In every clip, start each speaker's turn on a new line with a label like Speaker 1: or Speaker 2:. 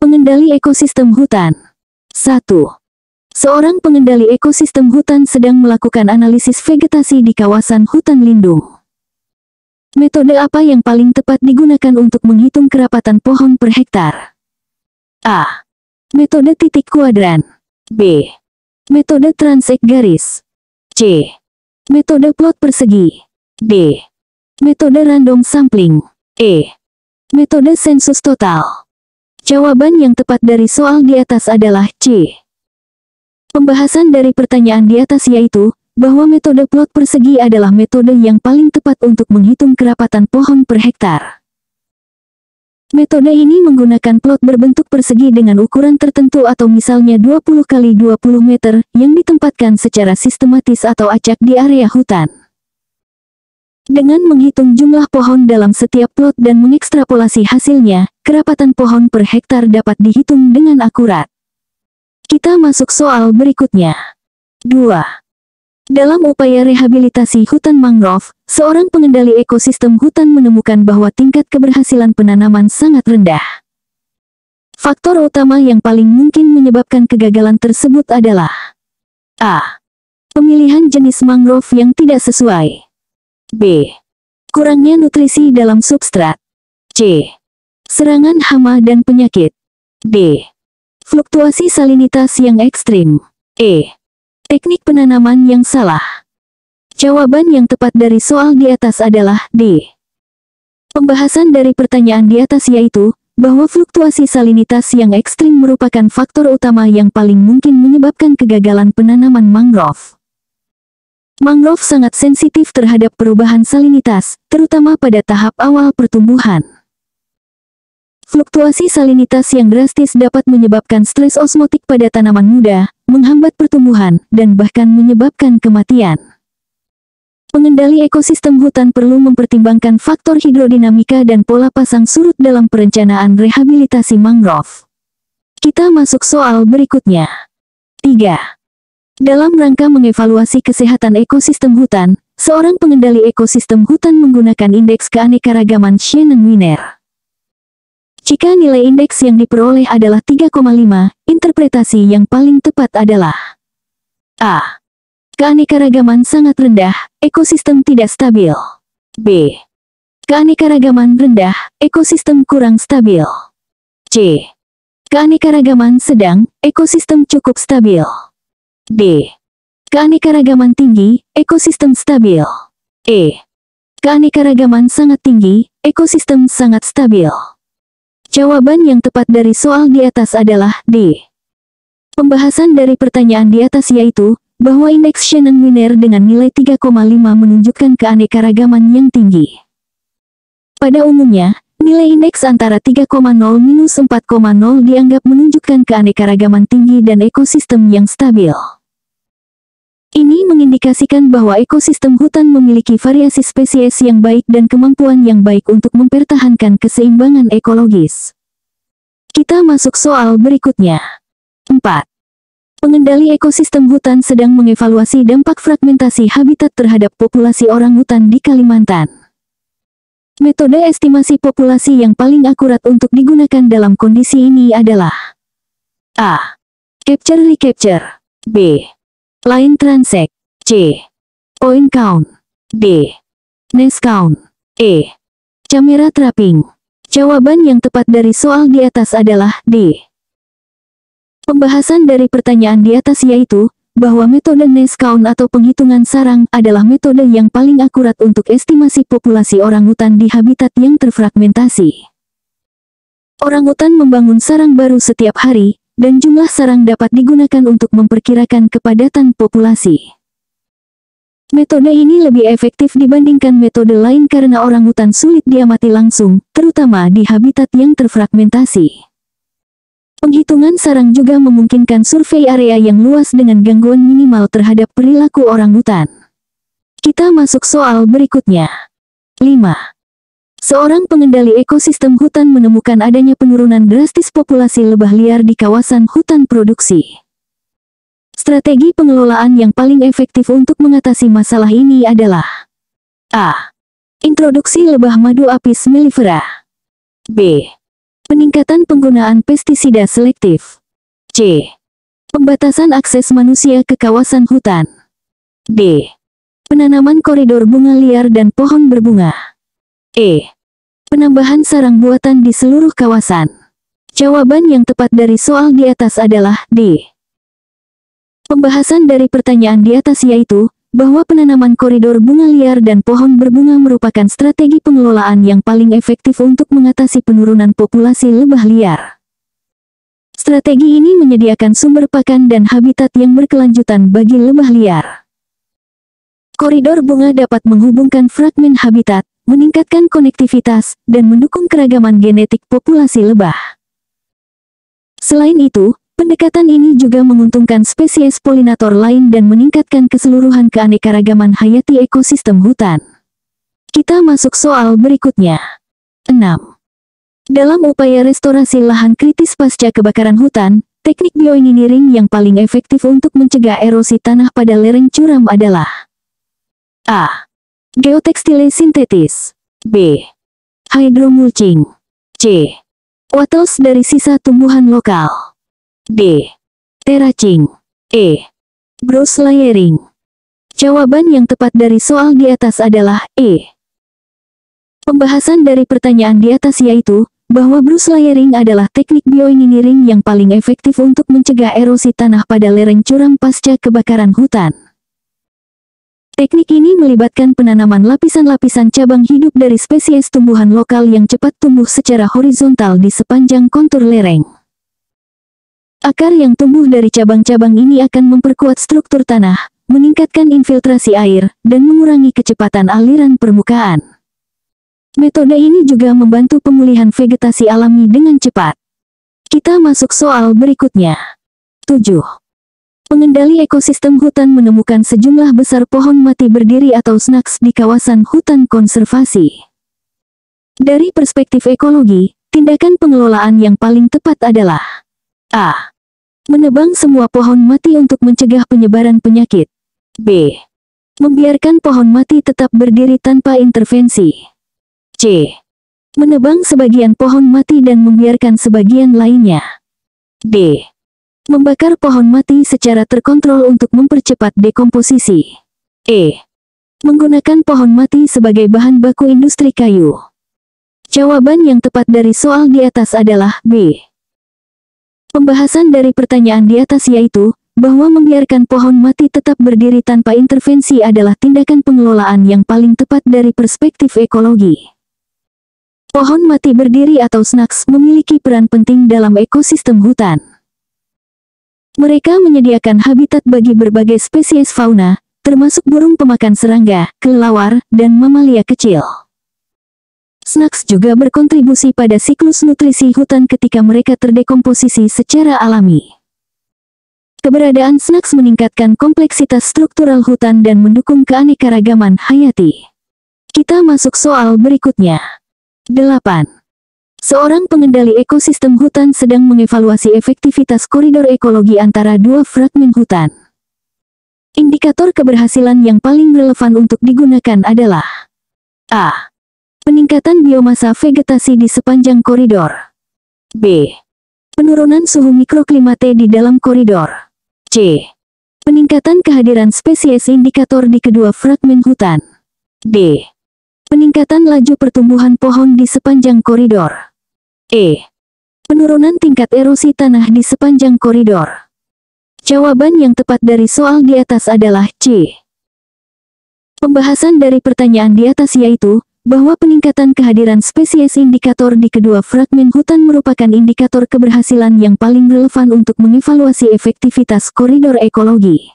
Speaker 1: Pengendali ekosistem hutan. 1. Seorang pengendali ekosistem hutan sedang melakukan analisis vegetasi di kawasan hutan lindung. Metode apa yang paling tepat digunakan untuk menghitung kerapatan pohon per hektar? A. Metode titik kuadran. B. Metode transek garis. C. Metode plot persegi. D. Metode random sampling. E. Metode sensus total. Jawaban yang tepat dari soal di atas adalah C. Pembahasan dari pertanyaan di atas yaitu, bahwa metode plot persegi adalah metode yang paling tepat untuk menghitung kerapatan pohon per hektar. Metode ini menggunakan plot berbentuk persegi dengan ukuran tertentu atau misalnya 20 x 20 meter yang ditempatkan secara sistematis atau acak di area hutan. Dengan menghitung jumlah pohon dalam setiap plot dan mengekstrapolasi hasilnya, kerapatan pohon per hektar dapat dihitung dengan akurat. Kita masuk soal berikutnya. 2. Dalam upaya rehabilitasi hutan mangrove, seorang pengendali ekosistem hutan menemukan bahwa tingkat keberhasilan penanaman sangat rendah. Faktor utama yang paling mungkin menyebabkan kegagalan tersebut adalah A. Pemilihan jenis mangrove yang tidak sesuai. B. Kurangnya nutrisi dalam substrat. C. Serangan hama dan penyakit. D. Fluktuasi salinitas yang ekstrim. E. Teknik penanaman yang salah. Jawaban yang tepat dari soal di atas adalah D. Pembahasan dari pertanyaan di atas yaitu, bahwa fluktuasi salinitas yang ekstrim merupakan faktor utama yang paling mungkin menyebabkan kegagalan penanaman mangrove. Mangrove sangat sensitif terhadap perubahan salinitas, terutama pada tahap awal pertumbuhan. Fluktuasi salinitas yang drastis dapat menyebabkan stres osmotik pada tanaman muda, menghambat pertumbuhan, dan bahkan menyebabkan kematian. Pengendali ekosistem hutan perlu mempertimbangkan faktor hidrodinamika dan pola pasang surut dalam perencanaan rehabilitasi mangrove. Kita masuk soal berikutnya. 3. Dalam rangka mengevaluasi kesehatan ekosistem hutan, seorang pengendali ekosistem hutan menggunakan indeks keanekaragaman Shannon-Wiener. Jika nilai indeks yang diperoleh adalah 3,5, interpretasi yang paling tepat adalah A. Keanekaragaman sangat rendah, ekosistem tidak stabil. B. Keanekaragaman rendah, ekosistem kurang stabil. C. Keanekaragaman sedang, ekosistem cukup stabil. D. Keanekaragaman tinggi, ekosistem stabil. E. Keanekaragaman sangat tinggi, ekosistem sangat stabil. Jawaban yang tepat dari soal di atas adalah D. Pembahasan dari pertanyaan di atas yaitu, bahwa indeks Shannon-Wiener dengan nilai 3,5 menunjukkan keanekaragaman yang tinggi. Pada umumnya, nilai indeks antara 3,0-4,0 dianggap menunjukkan keanekaragaman tinggi dan ekosistem yang stabil. Ini mengindikasikan bahwa ekosistem hutan memiliki variasi spesies yang baik dan kemampuan yang baik untuk mempertahankan keseimbangan ekologis. Kita masuk soal berikutnya. 4. Pengendali ekosistem hutan sedang mengevaluasi dampak fragmentasi habitat terhadap populasi orangutan di Kalimantan. Metode estimasi populasi yang paling akurat untuk digunakan dalam kondisi ini adalah A. Capture-recapture. B. Line transect. C. Point count. D. Nest count. E. Camera trapping. Jawaban yang tepat dari soal di atas adalah D. Pembahasan dari pertanyaan di atas yaitu, bahwa metode nest count atau penghitungan sarang adalah metode yang paling akurat untuk estimasi populasi orangutan di habitat yang terfragmentasi. Orangutan membangun sarang baru setiap hari, dan jumlah sarang dapat digunakan untuk memperkirakan kepadatan populasi. Metode ini lebih efektif dibandingkan metode lain karena orangutan sulit diamati langsung, terutama di habitat yang terfragmentasi. Penghitungan sarang juga memungkinkan survei area yang luas dengan gangguan minimal terhadap perilaku orangutan. Kita masuk soal berikutnya. 5. Seorang pengendali ekosistem hutan menemukan adanya penurunan drastis populasi lebah liar di kawasan hutan produksi. Strategi pengelolaan yang paling efektif untuk mengatasi masalah ini adalah A. Introduksi lebah madu Apis mellifera. B. Peningkatan penggunaan pestisida selektif. C. Pembatasan akses manusia ke kawasan hutan. D. Penanaman koridor bunga liar dan pohon berbunga. E. Penambahan sarang buatan di seluruh kawasan. Jawaban yang tepat dari soal di atas adalah D. Pembahasan dari pertanyaan di atas yaitu, bahwa penanaman koridor bunga liar dan pohon berbunga merupakan strategi pengelolaan yang paling efektif untuk mengatasi penurunan populasi lebah liar. Strategi ini menyediakan sumber pakan dan habitat yang berkelanjutan bagi lebah liar. Koridor bunga dapat menghubungkan fragmen habitat, meningkatkan konektivitas, dan mendukung keragaman genetik populasi lebah. Selain itu, pendekatan ini juga menguntungkan spesies polinator lain dan meningkatkan keseluruhan keanekaragaman hayati ekosistem hutan. Kita masuk soal berikutnya. 6. Dalam upaya restorasi lahan kritis pasca kebakaran hutan, teknik bioengineering yang paling efektif untuk mencegah erosi tanah pada lereng curam adalah A. Geotekstil sintetis. B. Hydromulching. C. Wattles dari sisa tumbuhan lokal. D. Terraching. E. Brush layering. Jawaban yang tepat dari soal di atas adalah E. Pembahasan dari pertanyaan di atas yaitu, bahwa brush layering adalah teknik bioengineering yang paling efektif untuk mencegah erosi tanah pada lereng curam pasca kebakaran hutan. Teknik ini melibatkan penanaman lapisan-lapisan cabang hidup dari spesies tumbuhan lokal yang cepat tumbuh secara horizontal di sepanjang kontur lereng. Akar yang tumbuh dari cabang-cabang ini akan memperkuat struktur tanah, meningkatkan infiltrasi air, dan mengurangi kecepatan aliran permukaan. Metode ini juga membantu pemulihan vegetasi alami dengan cepat. Kita masuk soal berikutnya. 7. Pengendali ekosistem hutan menemukan sejumlah besar pohon mati berdiri atau snacks di kawasan hutan konservasi. Dari perspektif ekologi, tindakan pengelolaan yang paling tepat adalah A. Menebang semua pohon mati untuk mencegah penyebaran penyakit. B. Membiarkan pohon mati tetap berdiri tanpa intervensi. C. Menebang sebagian pohon mati dan membiarkan sebagian lainnya. D. Membakar pohon mati secara terkontrol untuk mempercepat dekomposisi. E. Menggunakan pohon mati sebagai bahan baku industri kayu. Jawaban yang tepat dari soal di atas adalah B. Pembahasan dari pertanyaan di atas yaitu, bahwa membiarkan pohon mati tetap berdiri tanpa intervensi adalah tindakan pengelolaan yang paling tepat dari perspektif ekologi. Pohon mati berdiri atau snacks memiliki peran penting dalam ekosistem hutan. Mereka menyediakan habitat bagi berbagai spesies fauna, termasuk burung pemakan serangga, kelelawar, dan mamalia kecil. Snacks juga berkontribusi pada siklus nutrisi hutan ketika mereka terdekomposisi secara alami. Keberadaan snacks meningkatkan kompleksitas struktural hutan dan mendukung keanekaragaman hayati. Kita masuk soal berikutnya. 8. Seorang pengendali ekosistem hutan sedang mengevaluasi efektivitas koridor ekologi antara dua fragmen hutan. Indikator keberhasilan yang paling relevan untuk digunakan adalah A. Peningkatan biomasa vegetasi di sepanjang koridor. B. Penurunan suhu mikroklimate di dalam koridor. C. Peningkatan kehadiran spesies indikator di kedua fragmen hutan. D. Peningkatan laju pertumbuhan pohon di sepanjang koridor. E. Penurunan tingkat erosi tanah di sepanjang koridor. Jawaban yang tepat dari soal di atas adalah C. Pembahasan dari pertanyaan di atas yaitu, bahwa peningkatan kehadiran spesies indikator di kedua fragmen hutan merupakan indikator keberhasilan yang paling relevan untuk mengevaluasi efektivitas koridor ekologi.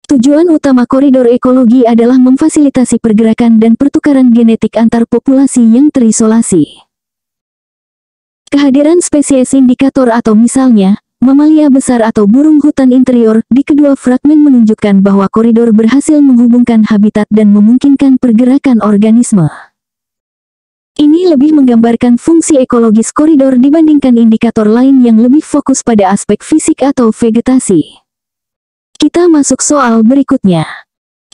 Speaker 1: Tujuan utama koridor ekologi adalah memfasilitasi pergerakan dan pertukaran genetik antar populasi yang terisolasi. Kehadiran spesies indikator atau misalnya, mamalia besar atau burung hutan interior di kedua fragmen menunjukkan bahwa koridor berhasil menghubungkan habitat dan memungkinkan pergerakan organisme. Ini lebih menggambarkan fungsi ekologis koridor dibandingkan indikator lain yang lebih fokus pada aspek fisik atau vegetasi. Kita masuk soal berikutnya.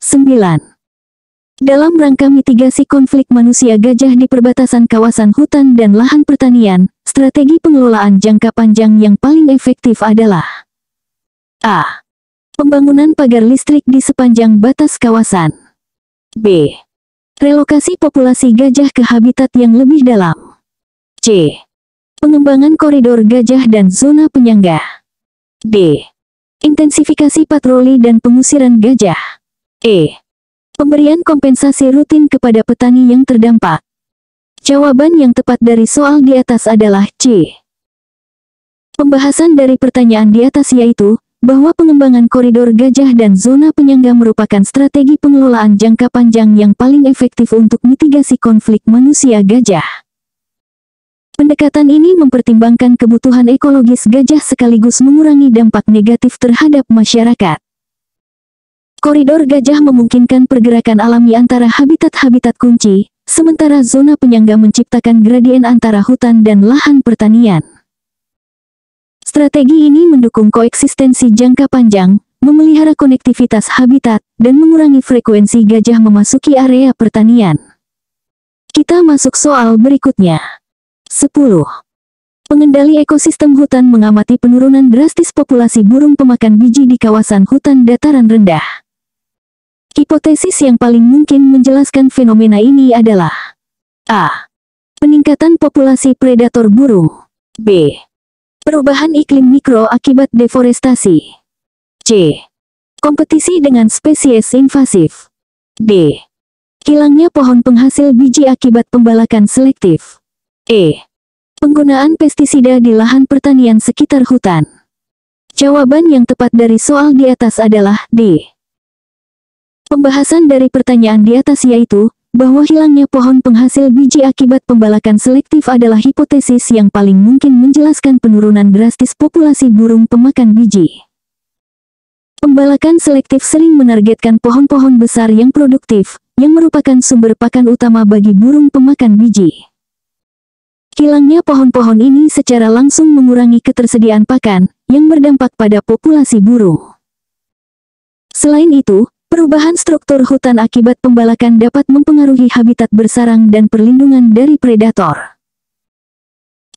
Speaker 1: 9. Dalam rangka mitigasi konflik manusia gajah di perbatasan kawasan hutan dan lahan pertanian, strategi pengelolaan jangka panjang yang paling efektif adalah A. Pembangunan pagar listrik di sepanjang batas kawasan. B. Relokasi populasi gajah ke habitat yang lebih dalam. C. Pengembangan koridor gajah dan zona penyangga. D. Intensifikasi patroli dan pengusiran gajah. E. Pemberian kompensasi rutin kepada petani yang terdampak. Jawaban yang tepat dari soal di atas adalah C. Pembahasan dari pertanyaan di atas yaitu, bahwa pengembangan koridor gajah dan zona penyangga merupakan strategi pengelolaan jangka panjang yang paling efektif untuk mitigasi konflik manusia gajah. Pendekatan ini mempertimbangkan kebutuhan ekologis gajah sekaligus mengurangi dampak negatif terhadap masyarakat. Koridor gajah memungkinkan pergerakan alami antara habitat-habitat kunci, sementara zona penyangga menciptakan gradien antara hutan dan lahan pertanian. Strategi ini mendukung koeksistensi jangka panjang, memelihara konektivitas habitat, dan mengurangi frekuensi gajah memasuki area pertanian. Kita masuk soal berikutnya. 10. Pengendali ekosistem hutan mengamati penurunan drastis populasi burung pemakan biji di kawasan hutan dataran rendah. Hipotesis yang paling mungkin menjelaskan fenomena ini adalah A. Peningkatan populasi predator burung. B. Perubahan iklim mikro akibat deforestasi. C. Kompetisi dengan spesies invasif. D. Hilangnya pohon penghasil biji akibat pembalakan selektif. E. Penggunaan pestisida di lahan pertanian sekitar hutan. Jawaban yang tepat dari soal di atas adalah D. Pembahasan dari pertanyaan di atas yaitu, bahwa hilangnya pohon penghasil biji akibat pembalakan selektif adalah hipotesis yang paling mungkin menjelaskan penurunan drastis populasi burung pemakan biji. Pembalakan selektif sering menargetkan pohon-pohon besar yang produktif, yang merupakan sumber pakan utama bagi burung pemakan biji. Hilangnya pohon-pohon ini secara langsung mengurangi ketersediaan pakan, yang berdampak pada populasi burung. Selain itu, perubahan struktur hutan akibat pembalakan dapat mempengaruhi habitat bersarang dan perlindungan dari predator.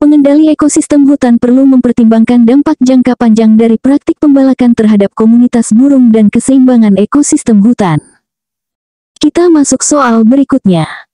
Speaker 1: Pengendali ekosistem hutan perlu mempertimbangkan dampak jangka panjang dari praktik pembalakan terhadap komunitas burung dan keseimbangan ekosistem hutan. Kita masuk soal berikutnya.